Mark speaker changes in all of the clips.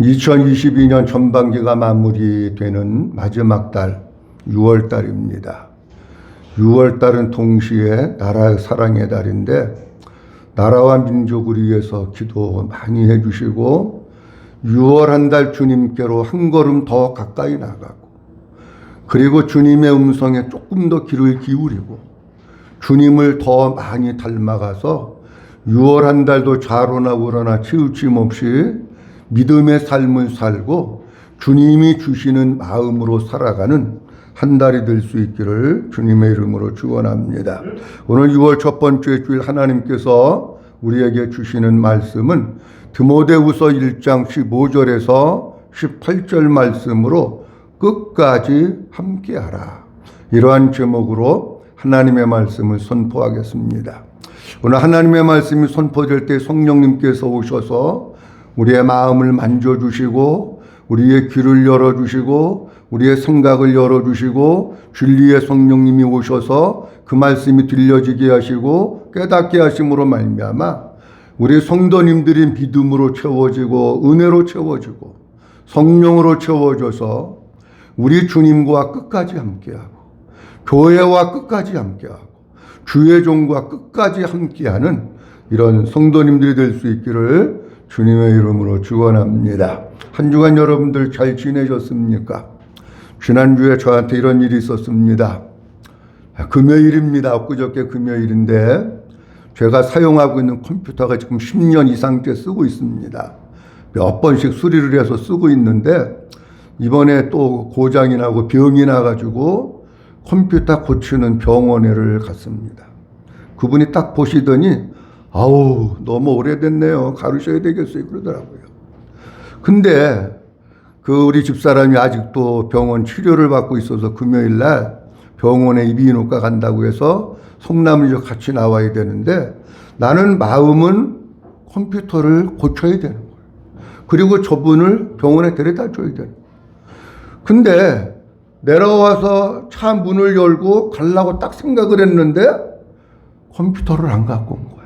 Speaker 1: 2022년 전반기가 마무리되는 마지막 달 6월 달입니다. 6월 달은 동시에 나라의 사랑의 달인데 나라와 민족을 위해서 기도 많이 해주시고 6월 한 달 주님께로 한 걸음 더 가까이 나가고 그리고 주님의 음성에 조금 더 귀를 기울이고 주님을 더 많이 닮아가서 6월 한 달도 좌로나 우로나 치우침 없이 믿음의 삶을 살고 주님이 주시는 마음으로 살아가는 한 달이 될 수 있기를 주님의 이름으로 축원합니다. 오늘 6월 첫 번째 주일 하나님께서 우리에게 주시는 말씀은 디모데후서 1장 15절에서 18절 말씀으로 끝까지 함께하라. 이러한 제목으로 하나님의 말씀을 선포하겠습니다. 오늘 하나님의 말씀이 선포될 때 성령님께서 오셔서 우리의 마음을 만져주시고 우리의 귀를 열어주시고 우리의 생각을 열어주시고 진리의 성령님이 오셔서 그 말씀이 들려지게 하시고 깨닫게 하심으로 말미암아 우리 성도님들이 믿음으로 채워지고 은혜로 채워지고 성령으로 채워져서 우리 주님과 끝까지 함께하고 교회와 끝까지 함께하고 주의 종과 끝까지 함께하는 이런 성도님들이 될 수 있기를 주님의 이름으로 축원합니다. 한 주간 여러분들 잘 지내셨습니까? 지난주에 저한테 이런 일이 있었습니다. 금요일입니다. 엊그저께 금요일인데 제가 사용하고 있는 컴퓨터가 지금 10년 이상째 쓰고 있습니다. 몇 번씩 수리를 해서 쓰고 있는데 이번에 또 고장이 나고 병이 나가지고 컴퓨터 고치는 병원에를 갔습니다. 그분이 딱 보시더니 아우 너무 오래됐네요. 가르셔야 되겠어요. 그러더라고요. 근데 그 우리 집사람이 아직도 병원 치료를 받고 있어서 금요일 날 병원에 이비인후과 간다고 해서 성남이죠. 같이 나와야 되는데 나는 마음은 컴퓨터를 고쳐야 되는 거예요. 그리고 저분을 병원에 데려다 줘야 되는 거예요. 근데 내려와서 차 문을 열고 가려고 딱 생각을 했는데 컴퓨터를 안 갖고 온 거야.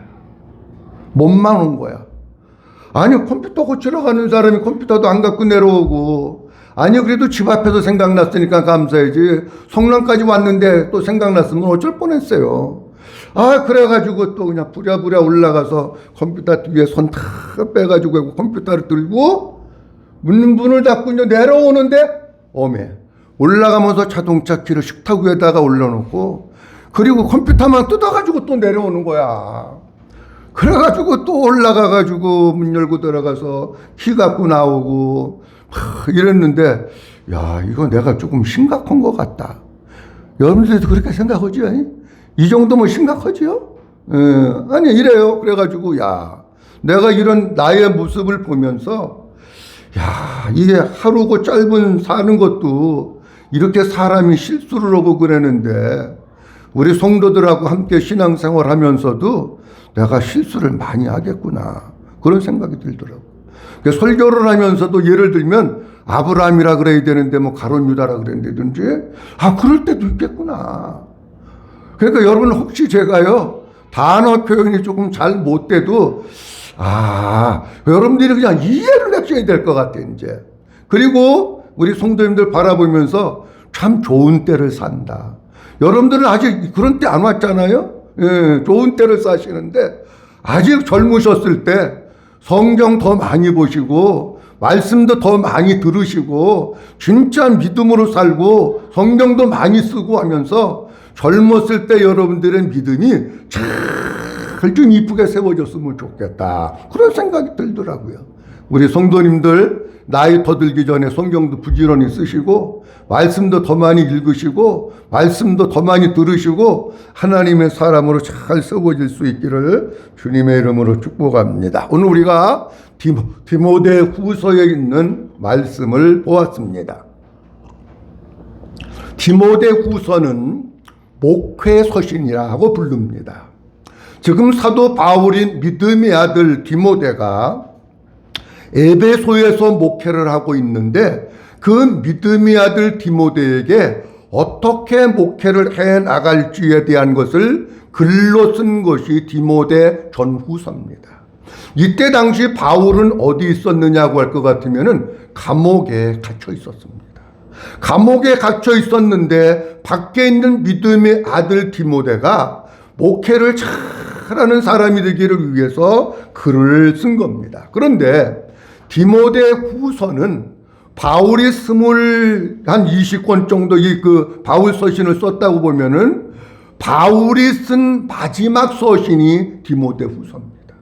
Speaker 1: 몸만 온 거야. 아니 컴퓨터 고치러 가는 사람이 컴퓨터도 안 갖고 내려오고 아니 그래도 집 앞에서 생각났으니까 감사해지 성남까지 왔는데 또 생각났으면 어쩔 뻔했어요. 아 그래가지고 또 그냥 부랴부랴 올라가서 컴퓨터 뒤에 손 다 빼가지고 컴퓨터를 들고 문을 닫고 이제 내려오는데 어메 올라가면서 자동차 키를 식탁 위에다가 올려놓고 그리고 컴퓨터만 뜯어가지고 또 내려오는 거야. 그래가지고 또 올라가가지고 문 열고 들어가서 키 갖고 나오고 이랬는데 야 이거 내가 조금 심각한 것 같다. 여러분들도 그렇게 생각하죠? 이 정도면 심각하지요? 아니 이래요. 그래가지고 야 내가 이런 나의 모습을 보면서 야 이게 하루고 짧은 사는 것도 이렇게 사람이 실수를 하고 그러는데 우리 성도들하고 함께 신앙생활 하면서도 내가 실수를 많이 하겠구나 그런 생각이 들더라고요. 설교를 하면서도 예를 들면 아브라함이라 그래야 되는데 뭐 가룟 유다라 그랬는지 그럴 때도 있겠구나. 그러니까 여러분 혹시 제가요 단어 표현이 조금 잘 못 돼도 여러분들이 그냥 이해를 하셔야 될 것 같아 이제. 그리고 우리 성도님들 바라보면서 참 좋은 때를 산다. 여러분들은 아직 그런 때 안 왔잖아요. 예, 좋은 때를 사시는데 아직 젊으셨을 때 성경 더 많이 보시고 말씀도 더 많이 들으시고 진짜 믿음으로 살고 성경도 많이 쓰고 하면서 젊었을 때 여러분들의 믿음이 잘 좀 이쁘게 세워졌으면 좋겠다 그런 생각이 들더라고요. 우리 성도님들 나이 더 들기 전에 성경도 부지런히 쓰시고 말씀도 더 많이 읽으시고 말씀도 더 많이 들으시고 하나님의 사람으로 잘 세워질 수 있기를 주님의 이름으로 축복합니다. 오늘 우리가 디모데 후서에 있는 말씀을 보았습니다. 디모데 후서는 목회서신이라고 부릅니다. 지금 사도 바울인 믿음의 아들 디모데가 에베소에서 목회를 하고 있는데 그 믿음의 아들 디모데에게 어떻게 목회를 해 나갈지에 대한 것을 글로 쓴 것이 디모데 전후서입니다. 이때 당시 바울은 어디 있었느냐고 할 것 같으면은 감옥에 갇혀 있었습니다. 감옥에 갇혀 있었는데 밖에 있는 믿음의 아들 디모데가 목회를 잘하는 사람이 되기를 위해서 글을 쓴 겁니다. 그런데 디모데 후서는 바울이 한 20권 정도의 그 바울 서신을 썼다고 보면은 바울이 쓴 마지막 서신이 디모데 후서입니다.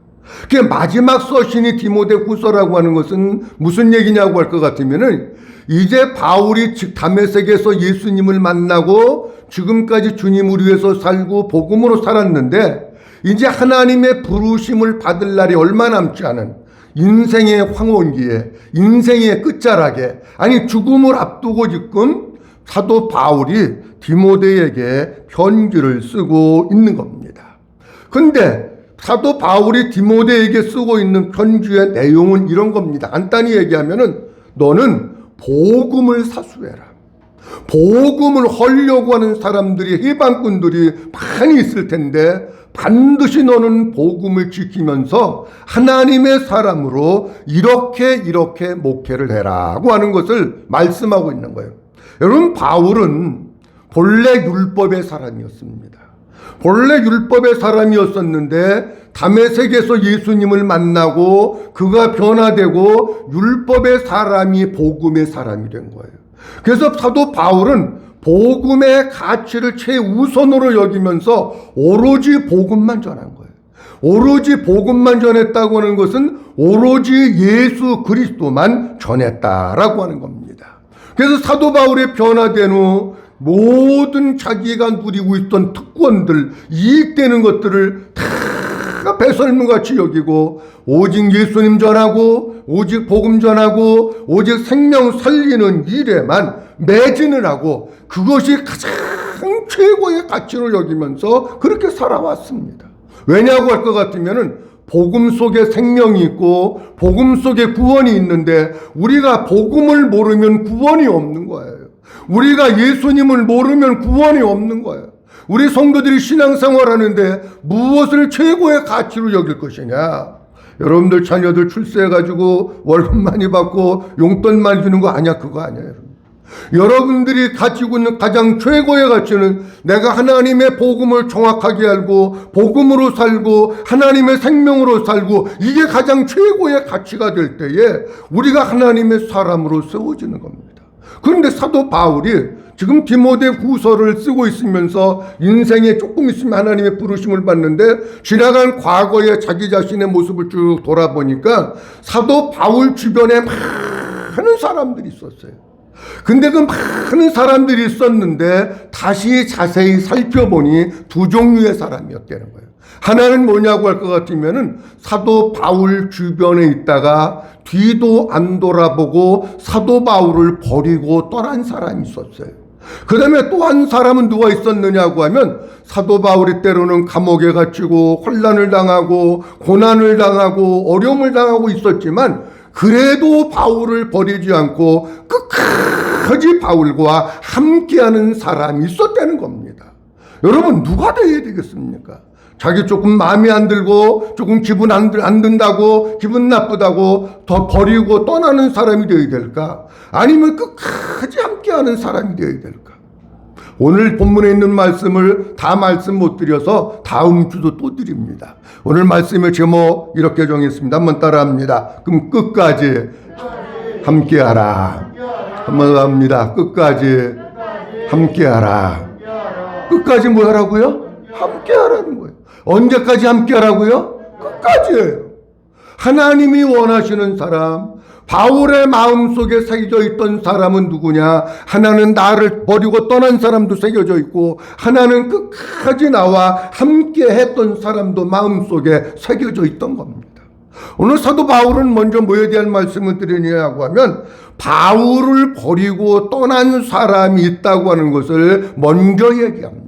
Speaker 1: 그 마지막 서신이 디모데 후서라고 하는 것은 무슨 얘기냐고 할 것 같으면은 이제 바울이 다메섹에서 예수님을 만나고 지금까지 주님을 위해서 살고 복음으로 살았는데 이제 하나님의 부르심을 받을 날이 얼마 남지 않은 인생의 황혼기에, 인생의 끝자락에, 아니 죽음을 앞두고 지금 사도 바울이 디모데에게 편지를 쓰고 있는 겁니다. 근데 사도 바울이 디모데에게 쓰고 있는 편지의 내용은 이런 겁니다. 간단히 얘기하면은 너는 복음을 사수해라. 복음을 하려고 하는 사람들이, 해방꾼들이 많이 있을 텐데 반드시 너는 복음을 지키면서 하나님의 사람으로 이렇게 목회를 해라고 하는 것을 말씀하고 있는 거예요. 여러분, 바울은 본래 율법의 사람이었습니다. 본래 율법의 사람이었었는데 다메섹에서 예수님을 만나고 그가 변화되고 율법의 사람이 복음의 사람이 된 거예요. 그래서 사도 바울은 복음의 가치를 최우선으로 여기면서 오로지 복음만 전한 거예요. 오로지 복음만 전했다고 하는 것은 오로지 예수 그리스도만 전했다라고 하는 겁니다. 그래서 사도 바울이 변화된 후 모든 자기가 누리고 있던 특권들, 이익되는 것들을 다 배설물같이 여기고 오직 예수님 전하고 오직 복음 전하고 오직 생명 살리는 일에만 매진을 하고 그것이 가장 최고의 가치로 여기면서 그렇게 살아왔습니다. 왜냐고 할 것 같으면은 복음 속에 생명이 있고 복음 속에 구원이 있는데 우리가 복음을 모르면 구원이 없는 거예요. 우리가 예수님을 모르면 구원이 없는 거예요. 우리 성도들이 신앙생활 하는데 무엇을 최고의 가치로 여길 것이냐? 여러분들 자녀들 출세해가지고 월급 많이 받고 용돈 많이 주는 거 아니야? 그거 아니에요. 여러분들이 가지고 있는 가장 최고의 가치는 내가 하나님의 복음을 정확하게 알고 복음으로 살고 하나님의 생명으로 살고 이게 가장 최고의 가치가 될 때에 우리가 하나님의 사람으로 세워지는 겁니다. 그런데 사도 바울이 지금 디모데 후서를 쓰고 있으면서 인생에 조금 있으면 하나님의 부르심을 받는데 지나간 과거의 자기 자신의 모습을 쭉 돌아보니까 사도 바울 주변에 많은 사람들이 있었어요. 근데 그 많은 사람들이 있었는데 다시 자세히 살펴보니 두 종류의 사람이었다는 거예요. 하나는 뭐냐고 할 것 같으면은 사도 바울 주변에 있다가 뒤도 안 돌아보고 사도 바울을 버리고 떠난 사람이 있었어요. 그 다음에 또 한 사람은 누가 있었느냐고 하면 사도 바울이 때로는 감옥에 갇히고 혼란을 당하고 고난을 당하고 어려움을 당하고 있었지만 그래도 바울을 버리지 않고 끝까지 바울과 함께하는 사람이 있었다는 겁니다. 여러분, 누가 되어야 되겠습니까? 자기 조금 마음에 안 들고 조금 기분 안 든다고 기분 나쁘다고 더 버리고 떠나는 사람이 되어야 될까? 아니면 끝까지 함께하는 사람이 되어야 될까? 오늘 본문에 있는 말씀을 다 말씀 못 드려서 다음 주도 또 드립니다. 오늘 말씀의 제목 이렇게 정했습니다. 한번 따라합니다. 그럼 끝까지 함께하라. 한번 더 합니다. 끝까지 함께하라. 끝까지 뭐 하라고요? 함께하라는 거예요. 언제까지 함께하라고요? 끝까지예요. 하나님이 원하시는 사람, 바울의 마음속에 새겨져 있던 사람은 누구냐? 하나는 나를 버리고 떠난 사람도 새겨져 있고 하나는 끝까지 나와 함께 했던 사람도 마음속에 새겨져 있던 겁니다. 오늘 사도 바울은 먼저 뭐에 대한 말씀을 드리냐고 하면 바울을 버리고 떠난 사람이 있다고 하는 것을 먼저 얘기합니다.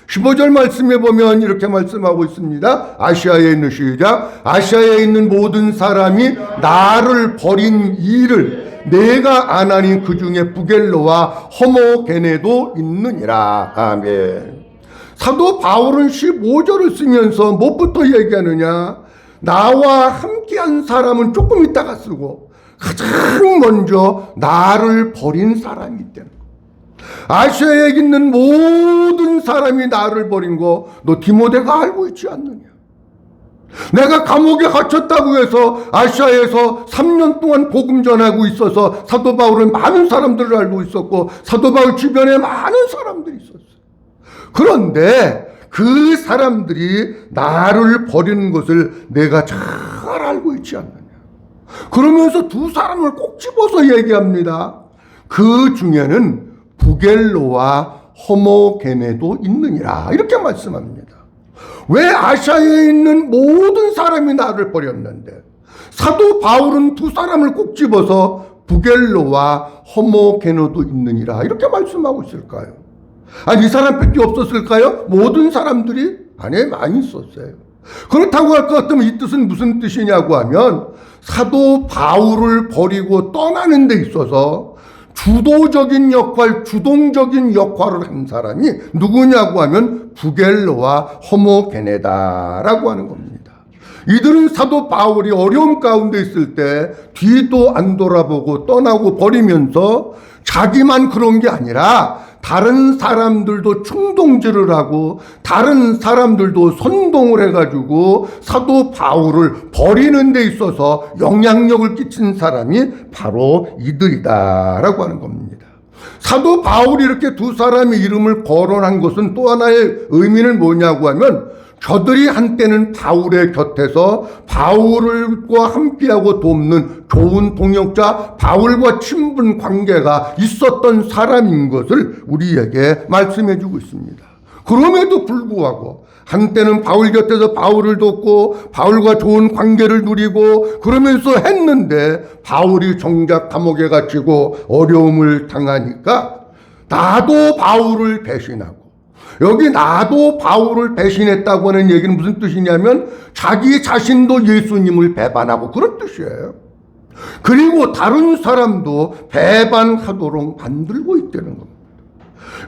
Speaker 1: 15절 말씀에 보면 이렇게 말씀하고 있습니다. 아시아에 있는 시작. 아시아에 있는 모든 사람이 나를 버린 일을 내가 안 하니 그 중에 부겔로와 허모게네도 있느니라. 아멘. 사도 바울은 15절을 쓰면서 무엇부터 얘기하느냐? 나와 함께한 사람은 조금 있다가 쓰고 가장 먼저 나를 버린 사람이 있다는 거예요. 아시아에 있는 모든 사람이 나를 버린 거 너 디모데가 알고 있지 않느냐? 내가 감옥에 갇혔다고 해서 아시아에서 3년 동안 복음 전하고 있어서 사도 바울은 많은 사람들을 알고 있었고 사도 바울 주변에 많은 사람들이 있었어요. 그런데 그 사람들이 나를 버리는 것을 내가 잘 알고 있지 않느냐. 그러면서 두 사람을 꼭 집어서 얘기합니다. 그 중에는 부겔로와 허모게네도 있느니라. 이렇게 말씀합니다. 왜 아시아에 있는 모든 사람이 나를 버렸는데 사도 바울은 두 사람을 꼭 집어서 부겔로와 허모게네도 있느니라 이렇게 말씀하고 있을까요? 아니 이 사람밖에 없었을까요? 모든 사람들이? 아니 많이 있었어요. 그렇다고 할 것 같으면 이 뜻은 무슨 뜻이냐고 하면 사도 바울을 버리고 떠나는 데 있어서 주도적인 역할, 주동적인 역할을 한 사람이 누구냐고 하면 부겔로와 허모게네다라고 하는 겁니다. 이들은 사도 바울이 어려움 가운데 있을 때 뒤도 안 돌아보고 떠나고 버리면서 자기만 그런 게 아니라 다른 사람들도 충동질을 하고 다른 사람들도 선동을 해가지고 사도 바울을 버리는 데 있어서 영향력을 끼친 사람이 바로 이들이다라고 하는 겁니다. 사도 바울이 이렇게 두 사람의 이름을 거론한 것은 또 하나의 의미는 뭐냐고 하면 저들이 한때는 바울의 곁에서 바울과 함께하고 돕는 좋은 동역자, 바울과 친분 관계가 있었던 사람인 것을 우리에게 말씀해 주고 있습니다. 그럼에도 불구하고 한때는 바울 곁에서 바울을 돕고 바울과 좋은 관계를 누리고 그러면서 했는데 바울이 정작 감옥에 갇히고 어려움을 당하니까 나도 바울을 배신하고 여기 나도 바울을 배신했다고 하는 얘기는 무슨 뜻이냐면 자기 자신도 예수님을 배반하고 그런 뜻이에요. 그리고 다른 사람도 배반하도록 만들고 있다는 겁니다.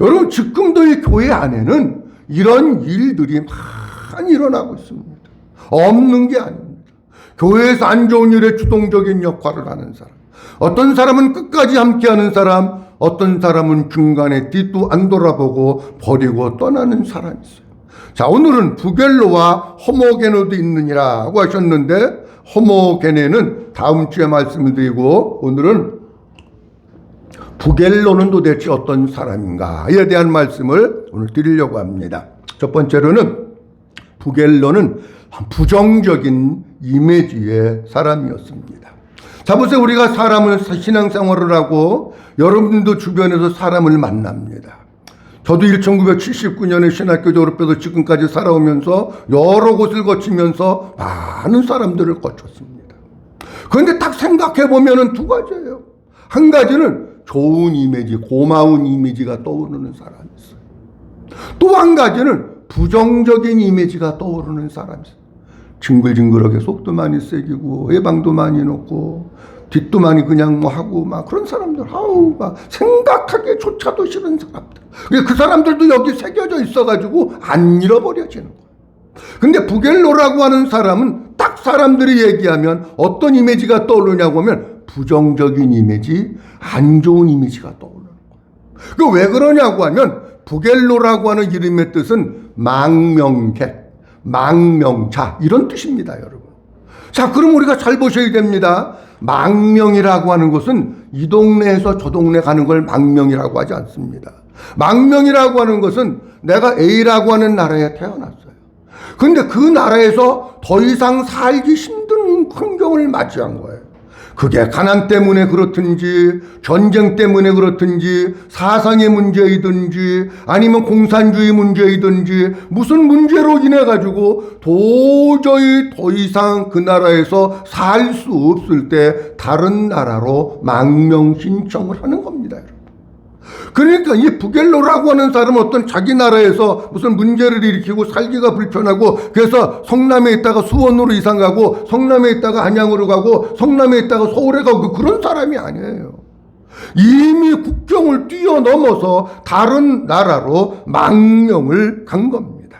Speaker 1: 여러분 지금도 이 교회 안에는 이런 일들이 많이 일어나고 있습니다. 없는 게 아닙니다. 교회에서 안 좋은 일에 주동적인 역할을 하는 사람, 어떤 사람은 끝까지 함께하는 사람, 어떤 사람은 중간에 뒤도 안 돌아보고 버리고 떠나는 사람이 있어요. 자, 오늘은 부겔로와 허모게네도 있느니라고 하셨는데 허모게네는 다음 주에 말씀을 드리고 오늘은 부겔로는 도대체 어떤 사람인가에 대한 말씀을 오늘 드리려고 합니다. 첫 번째로는 부겔로는 부정적인 이미지의 사람이었습니다. 자, 보세요. 우리가 사람을 신앙생활을 하고 여러분도 주변에서 사람을 만납니다. 저도 1979년에 신학교 졸업해서 지금까지 살아오면서 여러 곳을 거치면서 많은 사람들을 거쳤습니다. 그런데 딱 생각해 보면은 두 가지예요. 한 가지는 좋은 이미지, 고마운 이미지가 떠오르는 사람이 있어요. 또 한 가지는 부정적인 이미지가 떠오르는 사람이 있어요. 징글징글하게 속도 많이 세기고 해방도 많이 넣고 뒷도 많이 그냥 뭐 하고 막 그런 사람들, 아우 막 생각하기조차도 싫은 사람들. 그 사람들도 여기 새겨져 있어가지고 안 잃어버려지는 거예요. 근데 부겔로라고 하는 사람은 딱 사람들이 얘기하면 어떤 이미지가 떠오르냐고 하면 부정적인 이미지, 안 좋은 이미지가 떠오르는 거예요. 그 왜 그러냐고 하면 부겔로라고 하는 이름의 뜻은 망명객, 망명자 이런 뜻입니다, 여러분. 자, 그럼 우리가 잘 보셔야 됩니다. 망명이라고 하는 것은 이 동네에서 저 동네 가는 걸 망명이라고 하지 않습니다. 망명이라고 하는 것은 내가 A라고 하는 나라에 태어났어요. 그런데 그 나라에서 더 이상 살기 힘든 환경을 맞이한 거예요. 그게 가난 때문에 그렇든지 전쟁 때문에 그렇든지 사상의 문제이든지 아니면 공산주의 문제이든지 무슨 문제로 인해 가지고 도저히 더 이상 그 나라에서 살 수 없을 때 다른 나라로 망명 신청을 하는 겁니다. 그러니까 이 부겔로라고 하는 사람은 어떤 자기 나라에서 무슨 문제를 일으키고 살기가 불편하고 그래서 성남에 있다가 수원으로 이사 가고 성남에 있다가 안양으로 가고 성남에 있다가 서울에 가고 그런 사람이 아니에요. 이미 국경을 뛰어넘어서 다른 나라로 망명을 간 겁니다.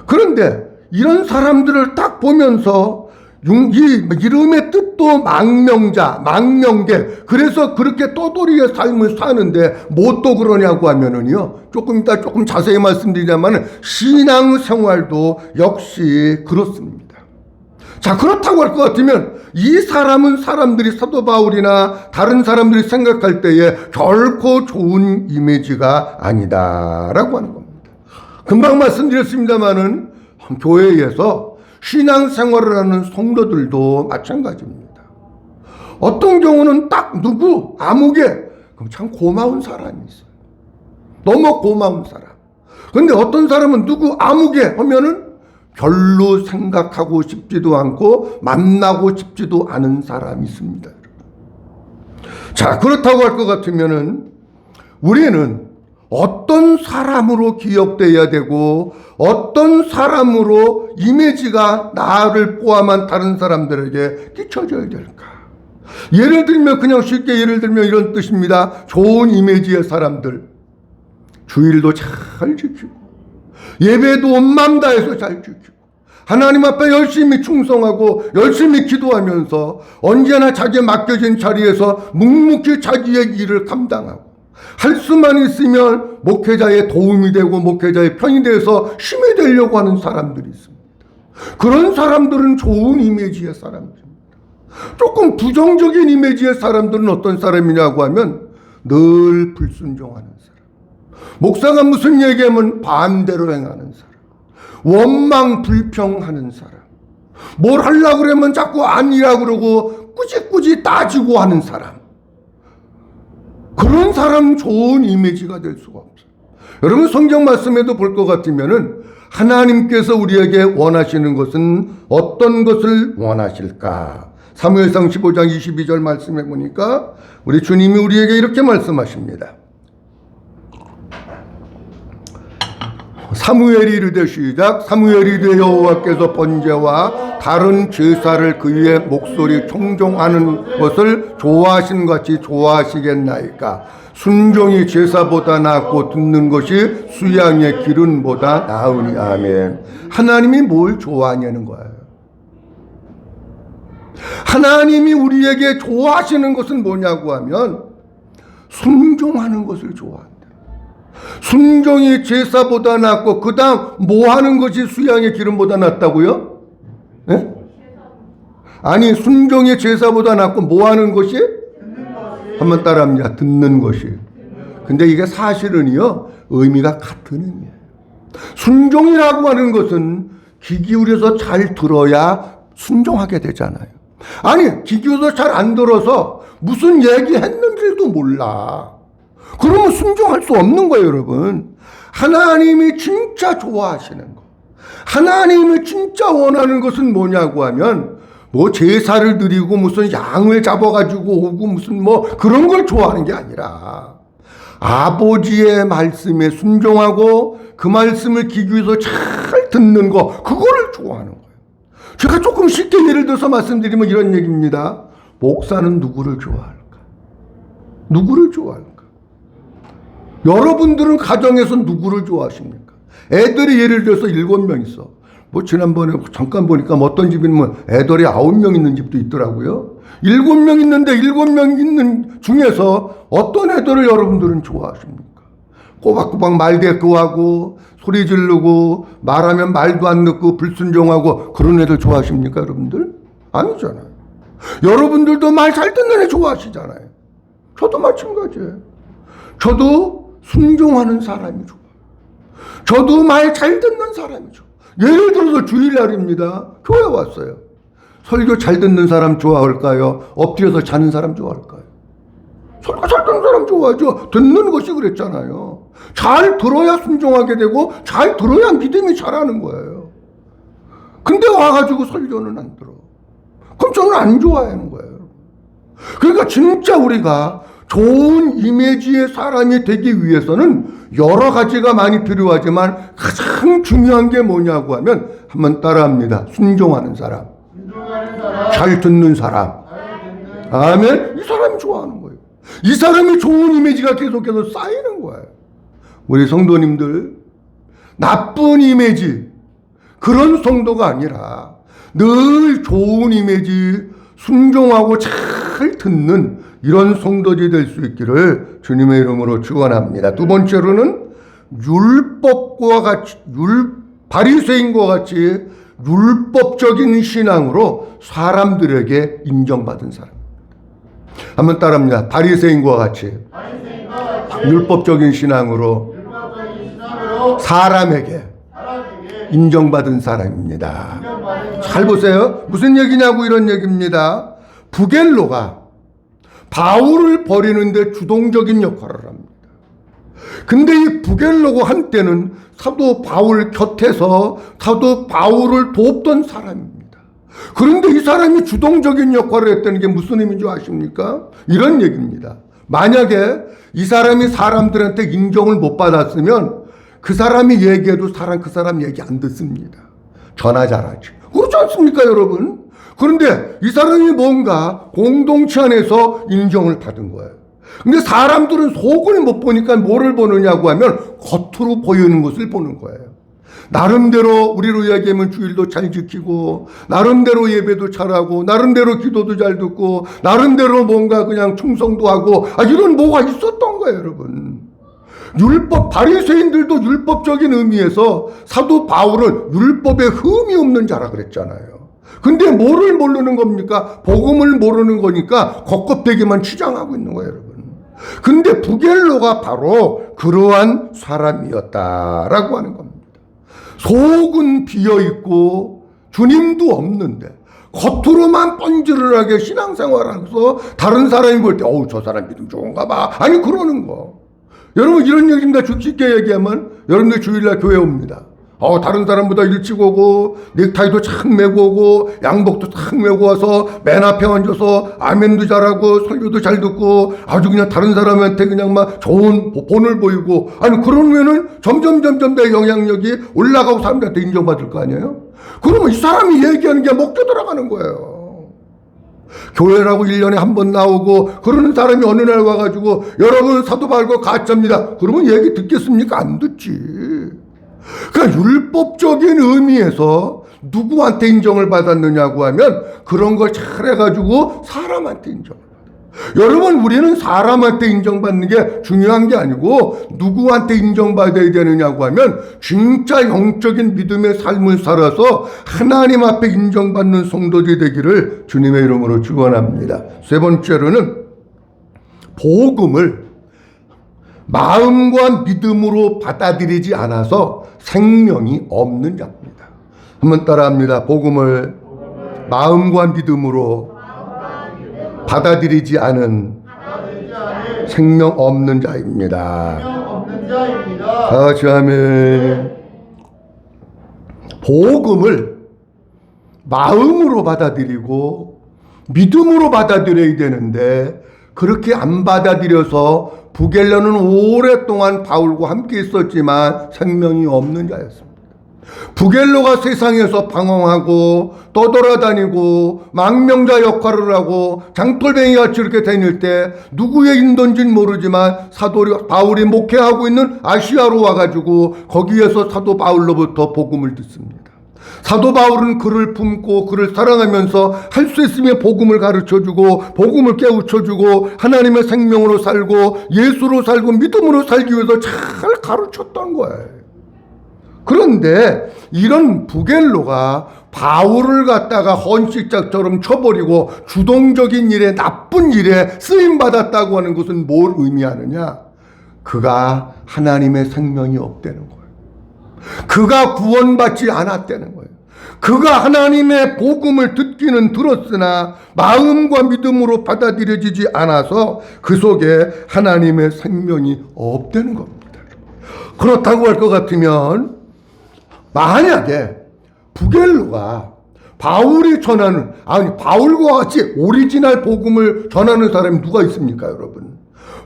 Speaker 1: 그런데 이런 사람들을 딱 보면서 이 이름의 뜻도 망명자, 망명계. 그래서 그렇게 떠돌이의 삶을 사는데 뭐 또 그러냐고 하면은요. 조금 이따 조금 자세히 말씀드리자면 신앙생활도 역시 그렇습니다. 자, 그렇다고 할 것 같으면 이 사람은 사람들이 사도 바울이나 다른 사람들이 생각할 때에 결코 좋은 이미지가 아니다라고 하는 겁니다. 금방 말씀드렸습니다마는 교회에서 신앙생활을 하는 성도들도 마찬가지입니다. 어떤 경우는 딱 누구 아무개 그럼 참 고마운 사람이 있어요. 너무 고마운 사람. 근데 어떤 사람은 누구 아무개 하면은 별로 생각하고 싶지도 않고 만나고 싶지도 않은 사람이 있습니다. 자, 그렇다고 할 것 같으면은 우리는 어떤 사람으로 기억돼야 되고 어떤 사람으로 이미지가 나를 포함한 다른 사람들에게 끼쳐져야 될까? 예를 들면 그냥 쉽게 예를 들면 이런 뜻입니다. 좋은 이미지의 사람들. 주일도 잘 지키고 예배도 온 마음 다해서 잘 지키고 하나님 앞에 열심히 충성하고 열심히 기도하면서 언제나 자기의 맡겨진 자리에서 묵묵히 자기의 일을 감당하고 할 수만 있으면 목회자의 도움이 되고 목회자의 편이 돼서 힘이 되려고 하는 사람들이 있습니다. 그런 사람들은 좋은 이미지의 사람들입니다. 조금 부정적인 이미지의 사람들은 어떤 사람이냐고 하면 늘 불순종하는 사람. 목사가 무슨 얘기하면 반대로 행하는 사람. 원망 불평하는 사람. 뭘 하려고 그러면 자꾸 아니라고 그러고 꾸짖꾸짖 따지고 하는 사람. 그런 사람 좋은 이미지가 될 수가 없어요. 여러분 성경 말씀에도 볼 것 같으면은 하나님께서 우리에게 원하시는 것은 어떤 것을 원하실까? 사무엘상 15장 22절 말씀해 보니까 우리 주님이 우리에게 이렇게 말씀하십니다. 사무엘이 이르되 시작. 사무엘이 이르되 여호와께서 번제와 다른 제사를 그의 목소리 청종하는 것을 좋아하신 같이 좋아하시겠나이까? 순종이 제사보다 낫고 듣는 것이 수양의 기름보다 나으니. 아멘. 하나님이 뭘 좋아하냐는 거예요. 하나님이 우리에게 좋아하시는 것은 뭐냐고 하면 순종하는 것을 좋아한다. 순종이 제사보다 낫고 그 다음 뭐 하는 것이 수양의 기름보다 낫다고요? 네? 아니 순종이 제사보다 낫고 뭐 하는 것이? 한번 따라합니다. 듣는 것이. 근데 이게 사실은요 의미가 같은 의미예요. 순종이라고 하는 것은 귀 기울여서 잘 들어야 순종하게 되잖아요. 아니 귀 기울여서 잘 안 들어서 무슨 얘기 했는지도 몰라. 그러면 순종할 수 없는 거예요, 여러분. 하나님이 진짜 좋아하시는 거. 하나님이 진짜 원하는 것은 뭐냐고 하면 뭐 제사를 드리고 무슨 양을 잡아가지고 오고 무슨 뭐 그런 걸 좋아하는 게 아니라 아버지의 말씀에 순종하고 그 말씀을 귀 기울여서 잘 듣는 거, 그거를 좋아하는 거예요. 제가 조금 쉽게 예를 들어서 말씀드리면 이런 얘기입니다. 목사는 누구를 좋아할까? 누구를 좋아할까? 여러분들은 가정에서 누구를 좋아하십니까? 애들이 예를 들어서 7명 있어. 뭐 지난번에 잠깐 보니까 어떤 집에는 뭐 애들이 9명 있는 집도 있더라고요. 7명 있는데 7명 있는 중에서 어떤 애들을 여러분들은 좋아하십니까? 꼬박꼬박 말대꾸하고 소리 지르고 말하면 말도 안 듣고 불순종하고 그런 애들 좋아하십니까, 여러분들? 아니잖아요. 여러분들도 말 잘 듣는 애 좋아하시잖아요. 저도 마찬가지예요. 저도 순종하는 사람이 좋아요. 저도 말 잘 듣는 사람이 좋아요. 예를 들어서 주일날입니다. 교회 왔어요. 설교 잘 듣는 사람 좋아할까요? 엎드려서 자는 사람 좋아할까요? 설교 잘 듣는 사람 좋아하죠. 듣는 것이 그랬잖아요. 잘 들어야 순종하게 되고 잘 들어야 믿음이 자라는 거예요. 근데 와가지고 설교는 안 들어. 그럼 저는 안 좋아하는 거예요. 그러니까 진짜 우리가 좋은 이미지의 사람이 되기 위해서는 여러 가지가 많이 필요하지만 가장 중요한 게 뭐냐고 하면 한번 따라합니다. 순종하는 사람. 잘 듣는 사람. 아멘. 이 사람이 좋아하는 거예요. 이 사람이 좋은 이미지가 계속해서 쌓이는 거예요. 우리 성도님들 나쁜 이미지 그런 성도가 아니라 늘 좋은 이미지, 순종하고 잘 듣는 이런 성도들이 될 수 있기를 주님의 이름으로 축원합니다. 두 번째로는 율법과 같이, 바리새인과 같이 율법적인 신앙으로 사람들에게 인정받은 사람. 한번 따라합니다. 바리새인과 같이 율법적인 신앙으로 사람에게 인정받은 사람입니다. 잘 보세요. 무슨 얘기냐고 이런 얘기입니다. 부겔로가 바울을 버리는데 주동적인 역할을 합니다. 근데 이 부겔로가 한때는 사도 바울 곁에서 사도 바울을 돕던 사람입니다. 그런데 이 사람이 주동적인 역할을 했다는 게 무슨 의미인 줄 아십니까? 이런 얘기입니다. 만약에 이 사람이 사람들한테 인정을 못 받았으면 그 사람이 얘기해도 그 사람 얘기 안 듣습니다. 전화 잘하지. 그렇지 않습니까, 여러분? 그런데 이 사람이 뭔가 공동체 안에서 인정을 받은 거예요. 근데 사람들은 속을 못 보니까 뭐를 보느냐고 하면 겉으로 보이는 것을 보는 거예요. 나름대로 우리로 이야기하면 주일도 잘 지키고, 나름대로 예배도 잘하고, 나름대로 기도도 잘 듣고, 나름대로 뭔가 그냥 충성도 하고, 이런 뭐가 있었던 거예요, 여러분. 바리새인들도 율법적인 의미에서 사도 바울은 율법에 흠이 없는 자라 그랬잖아요. 근데 뭐를 모르는 겁니까? 복음을 모르는 거니까 겉껍데기만 치장하고 있는 거예요, 여러분. 근데 부겔로가 바로 그러한 사람이었다라고 하는 겁니다. 속은 비어있고 주님도 없는데 겉으로만 뻔질을하게 신앙생활하면서 다른 사람이 볼 때 저 사람 믿음 좋은가 봐. 아니 그러는 거. 여러분 이런 얘기입니다. 쉽게 얘기하면 여러분들 주일날 교회 옵니다. 다른 사람보다 일찍 오고 넥타이도 착 메고 오고 양복도 착 메고 와서 맨 앞에 앉아서 아멘도 잘하고 설교도 잘 듣고 아주 그냥 다른 사람한테 그냥 막 좋은 본을 보이고, 아니 그러면은 점점 내 영향력이 올라가고 사람들한테 인정받을 거 아니에요? 그러면 이 사람이 얘기하는 게 먹혀 들어가는 거예요. 교회라고 1년에 한 번 나오고 그러는 사람이 어느 날 와가지고 여러분 사도 바울과 가짜입니다. 그러면 얘기 듣겠습니까? 안 듣지. 그러니까 율법적인 의미에서 누구한테 인정을 받았느냐고 하면 그런 걸 잘해가지고 사람한테 인정을 받아요. 여러분 우리는 사람한테 인정받는 게 중요한 게 아니고 누구한테 인정받아야 되느냐고 하면 진짜 영적인 믿음의 삶을 살아서 하나님 앞에 인정받는 성도들이 되기를 주님의 이름으로 축원합니다. 세 번째로는 복음을 마음과 믿음으로 받아들이지 않아서 생명이 없는 자입니다. 한번 따라합니다. 복음을 마음과 믿음으로 받아들이지 않은 생명 없는 자입니다. 다 같이 아멘. 복음을 마음으로 받아들이고 믿음으로 받아들여야 되는데 그렇게 안 받아들여서 부겔로는 오랫동안 바울과 함께 있었지만 생명이 없는 자였습니다. 부겔로가 세상에서 방황하고 떠돌아다니고 망명자 역할을 하고 장돌뱅이같이 이렇게 다닐 때 누구의 인도인지는 모르지만 사도 바울이 목회하고 있는 아시아로 와가지고 거기에서 사도 바울로부터 복음을 듣습니다. 사도 바울은 그를 품고 그를 사랑하면서 할 수 있으면 복음을 가르쳐주고 복음을 깨우쳐주고 하나님의 생명으로 살고 예수로 살고 믿음으로 살기 위해서 잘 가르쳤던 거예요. 그런데 이런 부겔로가 바울을 갖다가 헌식자처럼 쳐버리고 주동적인 일에 나쁜 일에 쓰임받았다고 하는 것은 뭘 의미하느냐? 그가 하나님의 생명이 없다는 거예요. 그가 구원받지 않았다는 거예요. 그가 하나님의 복음을 듣기는 들었으나 마음과 믿음으로 받아들여지지 않아서 그 속에 하나님의 생명이 없다는 겁니다. 그렇다고 할 것 같으면 만약에 부겔로가 바울이 전하는, 바울과 같이 오리지널 복음을 전하는 사람이 누가 있습니까, 여러분?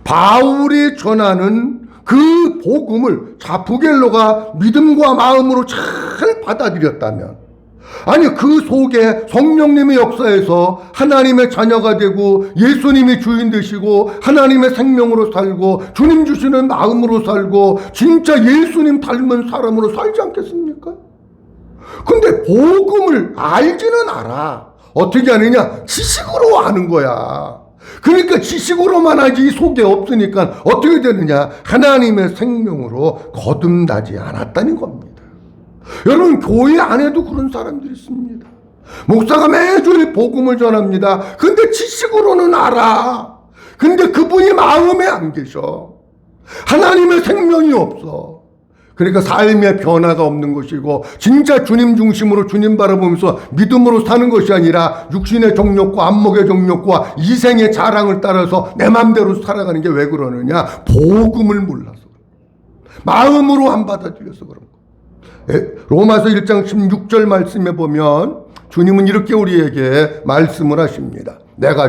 Speaker 1: 바울이 전하는 그 복음을 부겔로가 믿음과 마음으로 잘 받아들였다면, 그 속에 성령님의 역사에서 하나님의 자녀가 되고 예수님이 주인 되시고 하나님의 생명으로 살고 주님 주시는 마음으로 살고 진짜 예수님 닮은 사람으로 살지 않겠습니까? 근데 복음을 알지는 알아. 어떻게 하느냐? 지식으로 아는 거야. 그러니까 지식으로만 하지 속에 없으니까 어떻게 되느냐? 하나님의 생명으로 거듭나지 않았다는 겁니다. 여러분, 교회 안에도 그런 사람들이 있습니다. 목사가 매주 복음을 전합니다. 근데 지식으로는 알아. 근데 그분이 마음에 안 계셔. 하나님의 생명이 없어. 그러니까 삶의 변화가 없는 것이고, 진짜 주님 중심으로 주님 바라보면서 믿음으로 사는 것이 아니라 육신의 정욕과 안목의 정욕과 이생의 자랑을 따라서 내 맘대로 살아가는 게 왜 그러느냐? 복음을 몰라서, 마음으로 안 받아들여서 그런 거예요. 로마서 1장 16절 말씀에 보면 주님은 이렇게 우리에게 말씀을 하십니다. 내가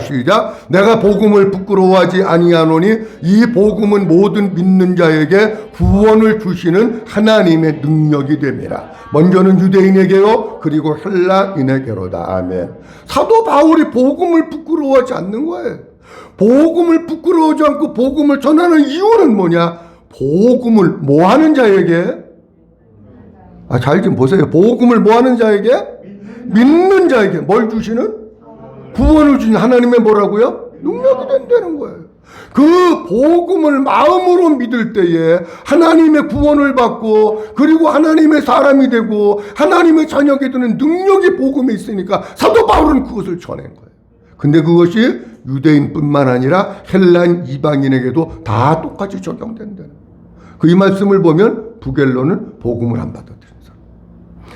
Speaker 1: 복음을 부끄러워하지 아니하노니 이 복음은 모든 믿는 자에게 구원을 주시는 하나님의 능력이 됨이라. 먼저는 유대인에게요, 그리고 헬라인에게로다. 아멘. 사도 바울이 복음을 부끄러워하지 않는 거예요. 복음을 부끄러워하지 않고 복음을 전하는 이유는 뭐냐? 복음을 뭐 하는 자에게? 잘 좀 보세요. 복음을 뭐 하는 자에게? 믿는 자에게 뭘 주시는? 구원을 주신 하나님의 뭐라고요? 능력이 된다는 거예요. 그 복음을 마음으로 믿을 때에 하나님의 구원을 받고, 그리고 하나님의 사람이 되고 하나님의 자녀가 되는 능력이 복음에 있으니까 사도 바울은 그것을 전한 거예요. 근데 그것이 유대인뿐만 아니라 헬라인 이방인에게도 다 똑같이 적용된다는 거예요. 이 말씀을 보면 부겔로는 복음을 안 받아들인 사람.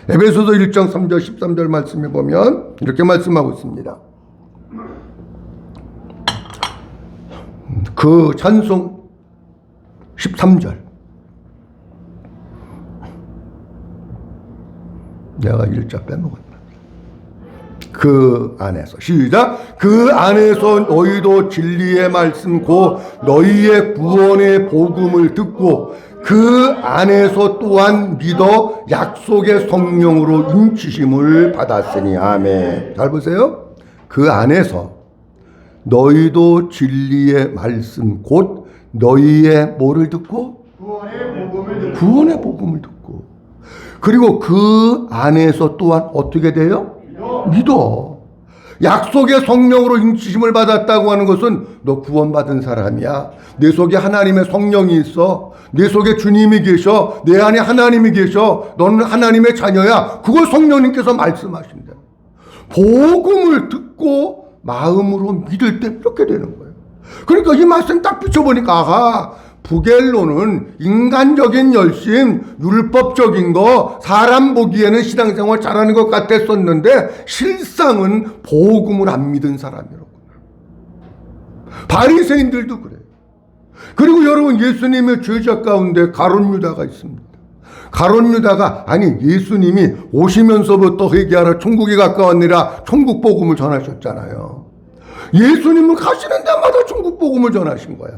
Speaker 1: 에베소서 1장 3절 13절 말씀에 보면 이렇게 말씀하고 있습니다. 그 찬송 13절, 내가 일자 빼먹었나? 그 안에서, 시작. 그 안에서 너희도 진리의 말씀 곧 너희의 구원의 복음을 듣고 그 안에서 또한 믿어 약속의 성령으로 인치심을 받았으니. 아멘. 잘 보세요. 그 안에서 너희도 진리의 말씀 곧 너희의 뭐를 듣고? 구원의 복음을 듣고. 그리고 그 안에서 또한 어떻게 돼요? 믿어. 약속의 성령으로 인치심을 받았다고 하는 것은 너 구원받은 사람이야. 내 속에 하나님의 성령이 있어. 내 속에 주님이 계셔. 내 안에 하나님이 계셔. 너는 하나님의 자녀야. 그걸 성령님께서 말씀하신다. 복음을 듣고 마음으로 믿을 때 이렇게 되는 거예요. 그러니까 이 말씀 딱 비춰보니까, 아하, 부겔로는 인간적인 열심, 율법적인 거, 사람 보기에는 신앙생활 잘하는 것 같았었는데 실상은 복음을 안 믿은 사람이라고. 바리새인들도 그래요. 그리고 여러분, 예수님의 제자 가운데 가룟 유다가 있습니다. 가룟 유다가, 아니 예수님이 오시면서부터 회개하라 천국이 가까웠느라 천국 복음을 전하셨잖아요. 예수님은 가시는 데마다 천국 복음을 전하신 거야.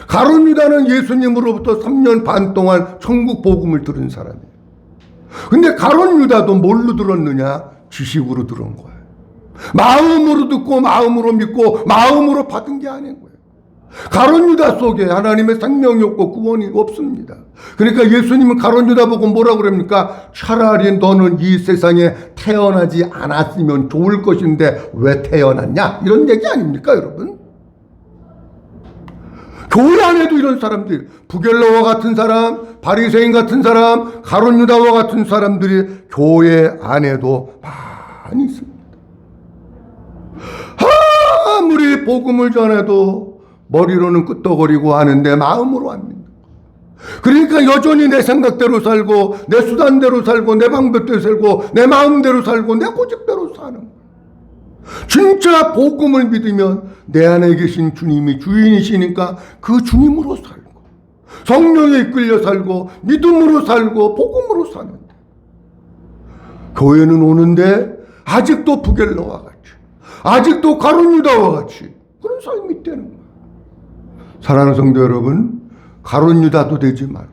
Speaker 1: 가룟 유다는 예수님으로부터 3년 반 동안 천국 복음을 들은 사람이에요. 근데 가룟 유다도 뭘로 들었느냐? 지식으로 들은 거예요. 마음으로 듣고 마음으로 믿고 마음으로 받은 게 아닌 거예요. 가룟 유다 속에 하나님의 생명이 없고 구원이 없습니다. 그러니까 예수님은 가룟 유다 보고 뭐라고 그럽니까? 차라리 너는 이 세상에 태어나지 않았으면 좋을 것인데 왜 태어났냐? 이런 얘기 아닙니까, 여러분? 교회 안에도 이런 사람들이, 부겔로와 같은 사람, 바리새인 같은 사람, 가룟 유다와 같은 사람들이 교회 안에도 많이 있습니다. 아무리 복음을 전해도 머리로는 끄떡거리고 하는데 마음으로 안 믿는. 그러니까 여전히 내 생각대로 살고 내 수단대로 살고 내 방법대로 살고 내 마음대로 살고 내 고집대로 사는 거예요. 진짜 복음을 믿으면 내 안에 계신 주님이 주인이시니까 그 주님으로 살고 성령에 이끌려 살고 믿음으로 살고 복음으로 사는데, 교회는 오는데 아직도 부겔로와 같이, 아직도 가룟 유다와 같이 그런 삶이 있다는 거예요. 사랑하는 성도 여러분, 가룟 유다도 되지 말고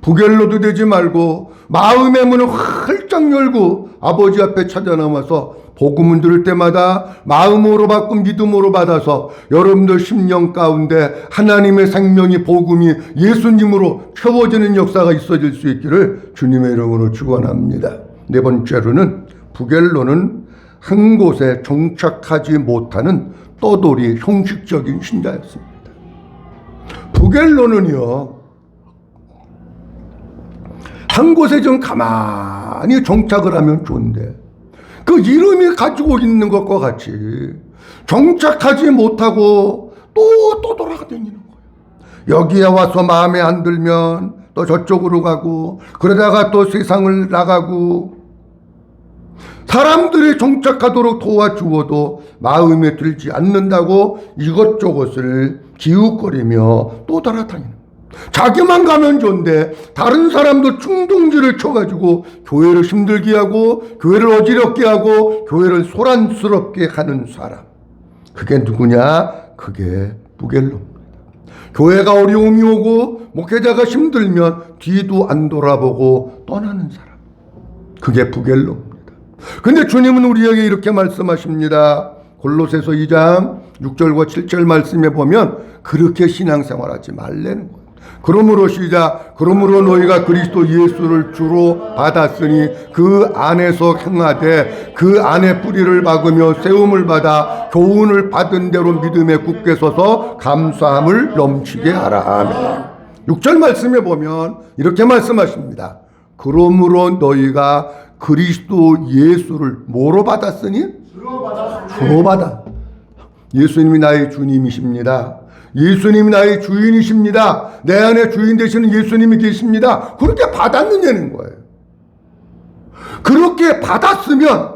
Speaker 1: 부겔로도 되지 말고 마음의 문을 활짝 열고 아버지 앞에 찾아 나와서 복음을 들을 때마다 마음으로 받고 믿음으로 받아서 여러분들 심령 가운데 하나님의 생명이, 복음이 예수님으로 채워지는 역사가 있어질 수 있기를 주님의 이름으로 축원합니다. 네 번째로는 부겔로는 한 곳에 정착하지 못하는 떠돌이 형식적인 신자였습니다. 부겔로는요, 한 곳에 좀 가만히 정착을 하면 좋은데 그 이름이 가지고 있는 것과 같이 정착하지 못하고 또 돌아다니는 거예요. 여기에 와서 마음에 안 들면 또 저쪽으로 가고, 그러다가 또 세상을 나가고, 사람들이 정착하도록 도와주어도 마음에 들지 않는다고 이것저것을 기웃거리며 또 돌아다니는 거예요. 자기만 가면 좋은데 다른 사람도 충동질을 쳐가지고 교회를 힘들게 하고, 교회를 어지럽게 하고, 교회를 소란스럽게 하는 사람, 그게 누구냐? 그게 부겔로입니다. 교회가 어려움이 오고 목회자가 힘들면 뒤도 안 돌아보고 떠나는 사람, 그게 부겔로입니다. 근데 주님은 우리에게 이렇게 말씀하십니다. 골로새서 2장 6절과 7절 말씀에 보면 그렇게 신앙생활하지 말라는 거예요. 그러므로 시작. 그러므로 너희가 그리스도 예수를 주로 받았으니 그 안에서 행하되 그 안에 뿌리를 박으며 세움을 받아 교훈을 받은 대로 믿음에 굳게 서서 감사함을 넘치게 하라. 아멘. 6절 말씀에 보면 이렇게 말씀하십니다. 그러므로 너희가 그리스도 예수를 뭐로 받았으니? 주로 받아. 예수님이 나의 주님이십니다. 예수님이 나의 주인이십니다. 내 안에 주인 되시는 예수님이 계십니다. 그렇게 받았느냐는 거예요. 그렇게 받았으면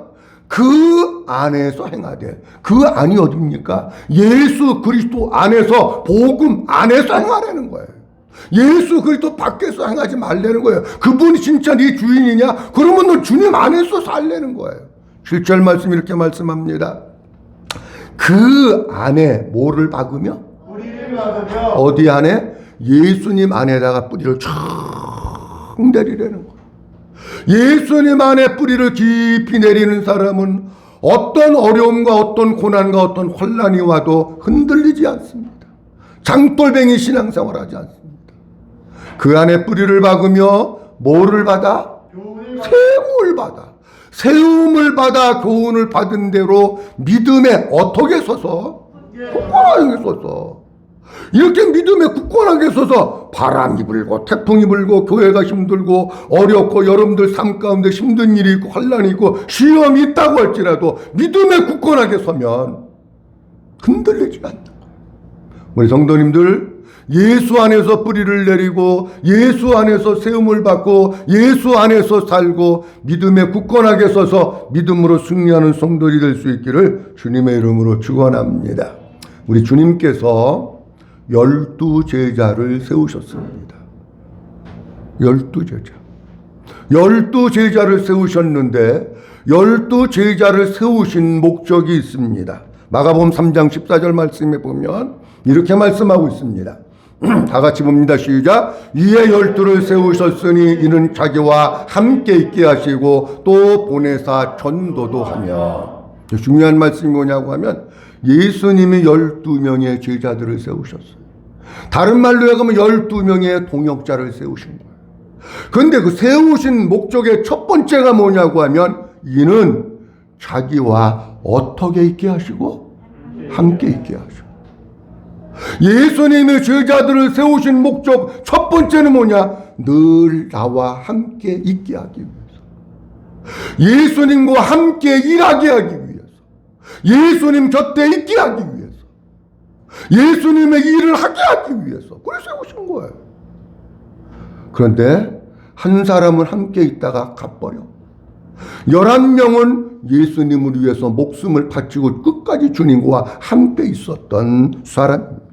Speaker 1: 그 안에서 행하되, 그 안이 어디입니까? 예수 그리스도 안에서, 복음 안에서 행하라는 거예요. 예수 그리스도 밖에서 행하지 말라는 거예요. 그분이 진짜 네 주인이냐? 그러면 너 주님 안에서 살라는 거예요. 7절 말씀 이렇게 말씀합니다. 그 안에 뭐를 박으며? 뿌리를 박으며. 어디 안에? 예수님 안에다가 뿌리를 쫙 내리라는 거예요. 예수님 안에 뿌리를 깊이 내리는 사람은 어떤 어려움과 어떤 고난과 어떤 혼란이 와도 흔들리지 않습니다. 장돌뱅이 신앙생활하지 않습니다. 그 안에 뿌리를 박으며 뭐를 받아? 세움을 받아. 세움을 받아 교훈을 받은 대로 믿음에 어떻게 서서? 굳건하게 서서. 이렇게 믿음에 굳건하게 서서 바람이 불고 태풍이 불고 교회가 힘들고 어렵고 여러분들 삶 가운데 힘든 일이 있고 환란이 있고 시험이 있다고 할지라도 믿음에 굳건하게 서면 흔들리지 않는 거예요. 우리 성도님들, 예수 안에서 뿌리를 내리고 예수 안에서 세움을 받고 예수 안에서 살고 믿음에 굳건하게 서서 믿음으로 승리하는 성도들이 될 수 있기를 주님의 이름으로 축원합니다. 우리 주님께서 12제자를 세우셨습니다. 12제자. 12제자를 세우셨는데 12제자를 세우신 목적이 있습니다. 마가복음 3장 14절 말씀에 보면 이렇게 말씀하고 있습니다. 다 같이 봅니다. 시작. 이에 12를 세우셨으니 이는 자기와 함께 있게 하시고 또 보내사 전도도 하며. 중요한 말씀이 뭐냐고 하면 예수님이 12명의 제자들을 세우셨어요. 다른 말로 하면 12명의 동역자를 세우신 거예요. 그런데 그 세우신 목적의 첫 번째가 뭐냐고 하면 이는 자기와 어떻게 있게 하시고 함께 있게 하시고. 예수님의 제자들을 세우신 목적 첫 번째는 뭐냐? 늘 나와 함께 있게 하기 위해서. 예수님과 함께 일하게 하기 위해서. 예수님 곁에 있게 하기 위해서. 예수님의 일을 하게 하기 위해서. 그걸 세우신 거예요. 그런데 한 사람은 함께 있다가 가버려. 11명은 예수님을 위해서 목숨을 바치고 끝까지 주님과 함께 있었던 사람입니다.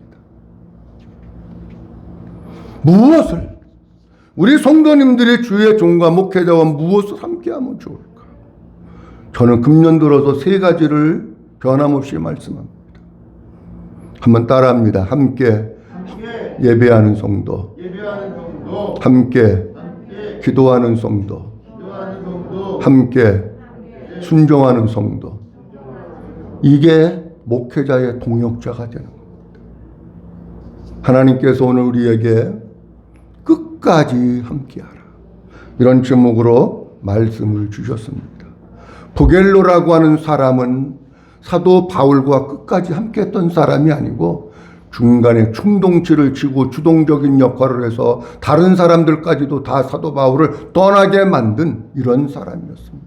Speaker 1: 무엇을, 우리 성도님들의 주의 종과 목회자와 무엇을 함께하면 좋을까? 저는 금년 들어서 3가지를 변함없이 말씀합니다. 한번 따라합니다. 함께 예배하는 성도, 함께 기도하는 성도, 함께 순종하는 성도. 이게 목회자의 동역자가 되는 겁니다. 하나님께서 오늘 우리에게 끝까지 함께하라, 이런 제목으로 말씀을 주셨습니다. 부겔로라고 하는 사람은 사도 바울과 끝까지 함께했던 사람이 아니고 중간에 충동치를 치고 주동적인 역할을 해서 다른 사람들까지도 다 사도 바울을 떠나게 만든 이런 사람이었습니다.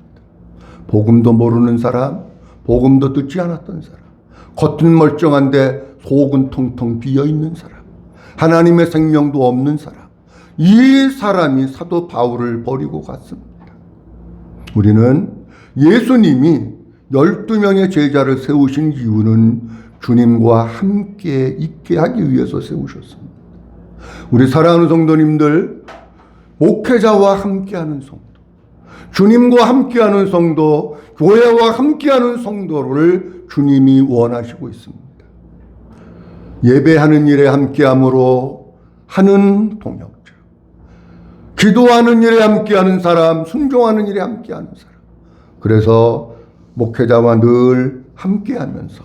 Speaker 1: 복음도 모르는 사람, 복음도 듣지 않았던 사람, 겉은 멀쩡한데 속은 텅텅 비어있는 사람, 하나님의 생명도 없는 사람, 이 사람이 사도 바울을 버리고 갔습니다. 우리는 예수님이 12명의 제자를 세우신 이유는 주님과 함께 있게 하기 위해서 세우셨습니다. 우리 사랑하는 성도님들, 목회자와 함께하는 성도, 주님과 함께하는 성도, 교회와 함께하는 성도를 주님이 원하시고 있습니다. 예배하는 일에 함께함으로 하는 동역자, 기도하는 일에 함께하는 사람, 순종하는 일에 함께하는 사람. 그래서 목회자와 늘 함께하면서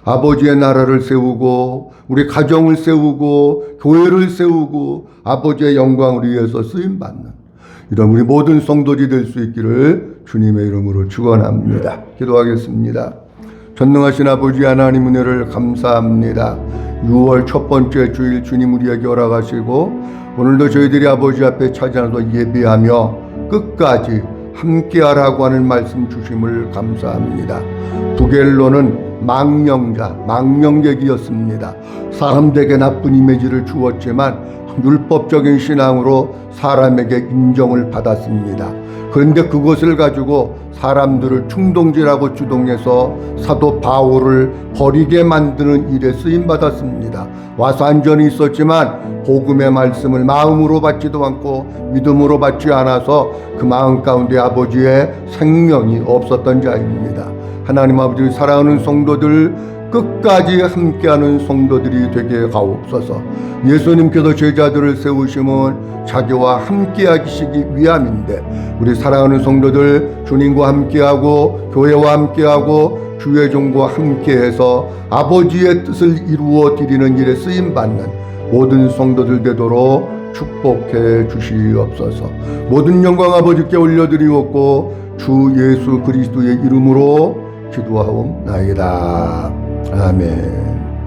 Speaker 1: 아버지의 나라를 세우고 우리 가정을 세우고 교회를 세우고 아버지의 영광을 위해서 쓰임받는 이런 우리 모든 성도들이 될 수 있기를 주님의 이름으로 축원합니다. 기도하겠습니다. 전능하신 아버지 하나님 은혜를 감사합니다. 6월 첫 번째 주일 주님 우리에게 허락하시고 오늘도 저희들이 아버지 앞에 찾아나서 예배하며 끝까지 함께하라고 하는 말씀 주심을 감사합니다. 부겔로는 망령객이었습니다. 사람들에게 나쁜 이미지를 주었지만 율법적인 신앙으로 사람에게 인정을 받았습니다. 그런데 그것을 가지고 사람들을 충동질하고 주동해서 사도 바울을 버리게 만드는 일에 쓰임받았습니다. 와서 안전이 있었지만 복음의 말씀을 마음으로 받지도 않고 믿음으로 받지 않아서 그 마음 가운데 아버지의 생명이 없었던 자입니다. 하나님 아버지, 사랑하는 성도들 끝까지 함께하는 성도들이 되게 가옵소서. 예수님께서 제자들을 세우심은 자기와 함께하시기 위함인데 우리 사랑하는 성도들 주님과 함께하고 교회와 함께하고 주의 종과 함께해서 아버지의 뜻을 이루어 드리는 일에 쓰임받는 모든 성도들 되도록 축복해 주시옵소서. 모든 영광 아버지께 올려드리옵고 주 예수 그리스도의 이름으로 기도하옵나이다. 아멘.